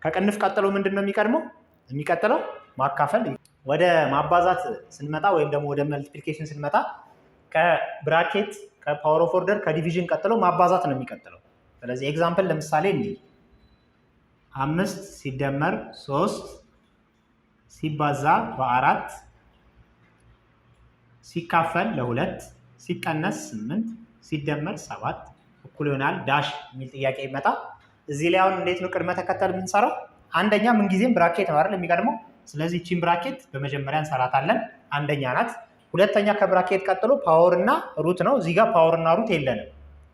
ከቅንፍ ቀጥሎ ምንድን ነው የሚቀድመው? የሚቀጥለው ማካፈል። ወደ ማባዛት ስንመጣ ወይም ደግሞ ወደ መልቲፕሊኬሽን ስንመጣ ከብራኬት ከፓወር ኦፍ ኦርደር ከዲቪዥን ቀጥሎ ማባዛት ነው የሚቀጥለው። ስለዚህ ኤግዛምፕል ለምሳሌ እንዲህ 5 ሲደመር 3 ሲባዛ በ4 ሲካፈል ለ2 ሲቀነስ 8 ሲደመር 7 እኩል ይሆናል ዳሽ የሚል ጥያቄ ይመጣ። እዚህ ላይ አሁን እንዴት ነው ቅድመ ተከተል የምንሰራው? አንደኛ ምንጊዜም ብራኬት ነው አይደል የሚቀድመው። ስለዚህ ቺን ብራኬት በመጀመሪያ እንሰራታለን፣ አንደኛ ናት። ሁለተኛ ከብራኬት ቀጥሎ ፓወር እና ሩት ነው። እዚህ ጋር ፓወር እና ሩት የለንም፣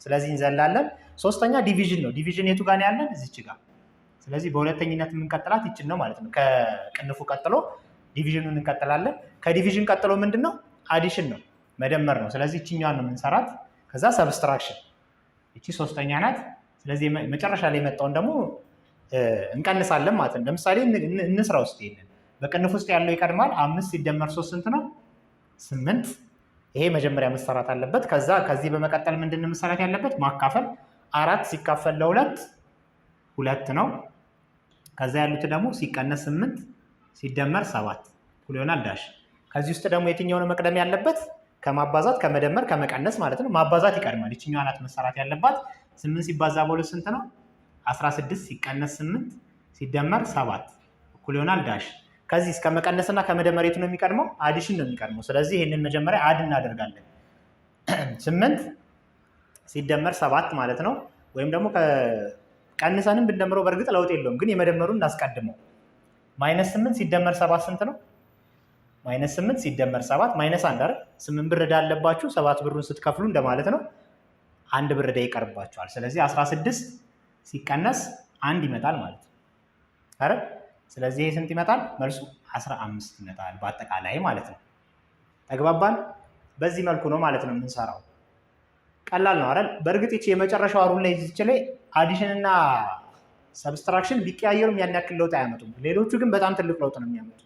ስለዚህ እንዘላለን። ሶስተኛ ዲቪዥን ነው። ዲቪዥን የቱ ጋር ያለን? እዚች ጋር። ስለዚህ በሁለተኝነት የምንቀጥላት ይችን ነው ማለት ነው። ከቅንፉ ቀጥሎ ዲቪዥኑን እንቀጥላለን። ከዲቪዥን ቀጥሎ ምንድን ነው? አዲሽን ነው፣ መደመር ነው። ስለዚህ ይችኛዋን ነው የምንሰራት። ከዛ ሰብስትራክሽን፣ ይቺ ሶስተኛ ናት። ስለዚህ መጨረሻ ላይ የመጣውን ደግሞ እንቀንሳለን ማለት ነው። ለምሳሌ እንስራ ውስጥ ይሄንን በቅንፍ ውስጥ ያለው ይቀድማል። 5 ሲደመር 3 ስንት ነው? 8። ይሄ መጀመሪያ መሰራት አለበት። ከዚህ በመቀጠል ምንድን ነው መሰራት ያለበት? ማካፈል። 4 ሲካፈል ለ2 2 ነው። ከዛ ያሉት ደግሞ ሲቀነስ 8 ሲደመር 7 እኩል ይሆናል ዳሽ። ከዚህ ውስጥ ደግሞ የትኛው ነው መቅደም ያለበት? ከማባዛት ከመደመር ከመቀነስ ማለት ነው። ማባዛት ይቀድማል። ይችኛዋ ናት መሰራት ያለባት። 8 ሲባዛ በ2 ስንት ነው? 16 ሲቀነስ 8 ሲደመር 7 እኩል ይሆናል ዳሽ። ከዚህ እስከ መቀነስና ከመደመር የቱ ነው የሚቀድመው? አዲሽን ነው የሚቀድመው። ስለዚህ ይህንን መጀመሪያ አድ እናደርጋለን። 8 ሲደመር 7 ማለት ነው። ወይም ደግሞ ቀንሰንም ብንደምረው በእርግጥ ለውጥ የለውም፣ ግን የመደመሩን እናስቀድመው። ማይነስ 8 ሲደመር 7 ስንት ነው? ማይነስ 8 ሲደመር 7 ማይነስ 1 አይደል? 8 ብር ዕዳ አለባችሁ፣ 7 ብሩን ስትከፍሉ እንደማለት ነው። 1 ብር ዕዳ ይቀርባችኋል። ስለዚህ 16 ሲቀነስ 1 ይመጣል ማለት ነው አይደል? ስለዚህ ይሄ ስንት ይመጣል? መልሱ 15 ይመጣል በአጠቃላይ ማለት ነው። ተግባባን? በዚህ መልኩ ነው ማለት ነው የምንሰራው። ቀላል ነው አይደል? በእርግጥ ይቺ የመጨረሻው ሩል ላይ እዚች ላይ አዲሽን እና ሰብስትራክሽን ቢቀያየሩም ያን ያክል ለውጥ አያመጡም። ሌሎቹ ግን በጣም ትልቅ ለውጥ ነው የሚያመጡት።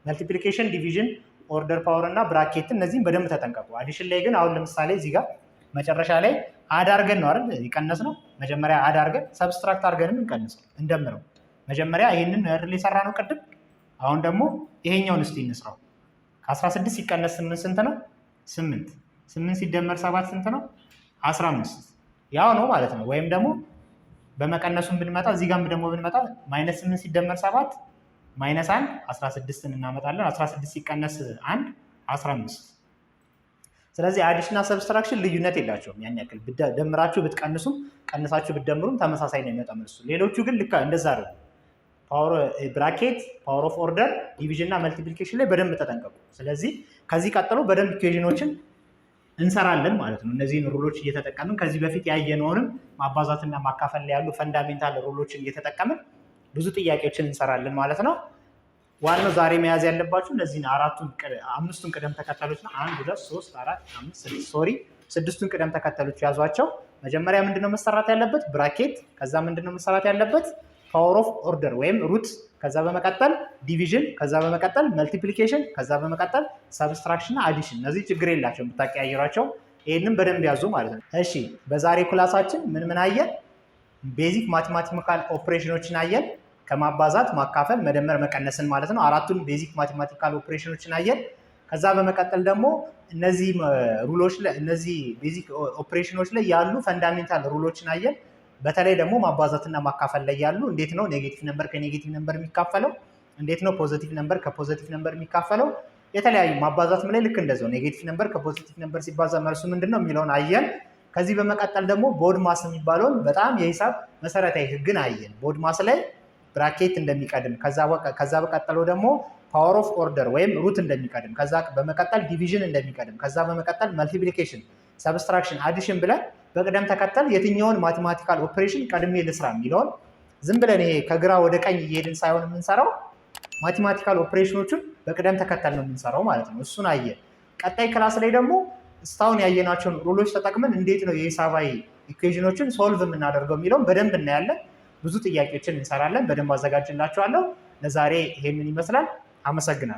መልቲፕሊኬሽን፣ ዲቪዥን፣ ኦርደር ፓወር እና ብራኬት እነዚህም በደንብ ተጠንቀቁ። አዲሽን ላይ ግን አሁን ለምሳሌ እዚህ ጋር መጨረሻ ላይ አድ አድርገን ነው አይደል ይቀነስ ነው። መጀመሪያ አድ አድርገን ሰብስትራክት አድርገንም እንቀንሰው እንደምረው። መጀመሪያ ይሄንን አይደል የሰራ ነው ቅድም። አሁን ደግሞ ይሄኛውን እስቲ እንስራው። ከ16 ሲቀነስ 8 ስንት ነው? 8 8 ሲደመር 7 ስንት ነው? 15 ያው ነው ማለት ነው። ወይም ደግሞ በመቀነሱን ብንመጣ እዚህ ጋር ደግሞ ብንመጣ ማይነስ 8 ሲደመር 7 ማይነስ 1 16ን እናመጣለን። 16 ሲቀነስ 1 15። ስለዚህ አዲሽንና ሰብስትራክሽን ልዩነት የላቸውም ያን ያክል። ደምራችሁ ብትቀንሱም ቀንሳችሁ ብትደምሩም ተመሳሳይ ነው የሚመጣው መልሱ። ሌሎቹ ግን ልክ እንደዛ አይደለም። ፓወር ብራኬት፣ ፓወር ኦፍ ኦርደር፣ ዲቪዥን እና መልቲፕሊኬሽን ላይ በደንብ ተጠንቀቁ። ስለዚህ ከዚህ ቀጥሎ በደንብ ኢኩዌሽኖችን እንሰራለን ማለት ነው። እነዚህን ሩሎች እየተጠቀምን ከዚህ በፊት ያየነውንም ማባዛትና ማካፈል ላይ ያሉ ፈንዳሜንታል ሩሎችን እየተጠቀምን ብዙ ጥያቄዎችን እንሰራለን ማለት ነው። ዋናው ዛሬ መያዝ ያለባችሁ እነዚህን አምስቱን ቅደም ተከተሎች ነው። 1 2 3 4 5 6 ሶሪ 6ቱን ቅደም ተከተሎች ያዟቸው። መጀመሪያ ምንድነው መሰራት ያለበት? ብራኬት። ከዛ ምንድነው መሰራት ያለበት? ፓወር ኦፍ ኦርደር ወይም ሩት። ከዛ በመቀጠል ዲቪዥን፣ ከዛ በመቀጠል መልቲፕሊኬሽን፣ ከዛ በመቀጠል ሰብስትራክሽን እና አዲሽን። እነዚህ ችግር የላቸውም ብታቀያየሯቸው። ይህንም በደንብ ያዙ ማለት ነው። እሺ፣ በዛሬ ክላሳችን ምን አየን? ቤዚክ ማቴማቲካል ኦፕሬሽኖችን አየን። ከማባዛት ማካፈል፣ መደመር፣ መቀነስን ማለት ነው። 4ቱን ቤዚክ ማቴማቲካል ኦፕሬሽኖችን አየን። ከዛ በመቀጠል ደግሞ እነዚህ ሩሎች ላይ እነዚህ ቤዚክ ኦፕሬሽኖች ላይ ያሉ ፈንዳሜንታል ሩሎችን አየን። በተለይ ደግሞ ማባዛትና ማካፈል ላይ ያሉ እንዴት ነው ኔጌቲቭ ነምበር ከኔጌቲቭ ነምበር የሚካፈለው፣ እንዴት ነው ፖዚቲቭ ነምበር ከፖዚቲቭ ነምበር የሚካፈለው፣ የተለያዩ ማባዛትም ላይ ልክ እንደዛው ኔጌቲቭ ነምበር ከፖዚቲቭ ነምበር ሲባዛ መልሱ ምንድነው የሚለውን አየን። ከዚህ በመቀጠል ደግሞ ቦድ ማስ የሚባለውን በጣም የሂሳብ መሰረታዊ ህግን አየን። ቦድ ማስ ላይ ብራኬት እንደሚቀድም፣ ከዛ በቀጠለው ደግሞ ፓወር ኦፍ ኦርደር ወይም ሩት እንደሚቀድም፣ ከዛ በመቀጠል ዲቪዥን እንደሚቀድም፣ ከዛ በመቀጠል መልቲፕሊኬሽን፣ ሰብስትራክሽን፣ አዲሽን ብለን በቅደም ተከተል የትኛውን ማቴማቲካል ኦፕሬሽን ቀድሜ ልስራ የሚለውን ዝም ብለን ይሄ ከግራ ወደ ቀኝ እየሄድን ሳይሆን የምንሰራው ማቴማቲካል ኦፕሬሽኖችን በቅደም ተከተል ነው የምንሰራው ማለት ነው። እሱን አየን። ቀጣይ ክላስ ላይ ደግሞ እስካሁን ያየናቸውን ሩሎች ተጠቅመን እንዴት ነው የሂሳባዊ ኢኩዌሽኖችን ሶልቭ የምናደርገው የሚለውን በደንብ እናያለን። ብዙ ጥያቄዎችን እንሰራለን። በደንብ አዘጋጅላችኋለሁ። ለዛሬ ይሄንን ይመስላል። አመሰግናለሁ።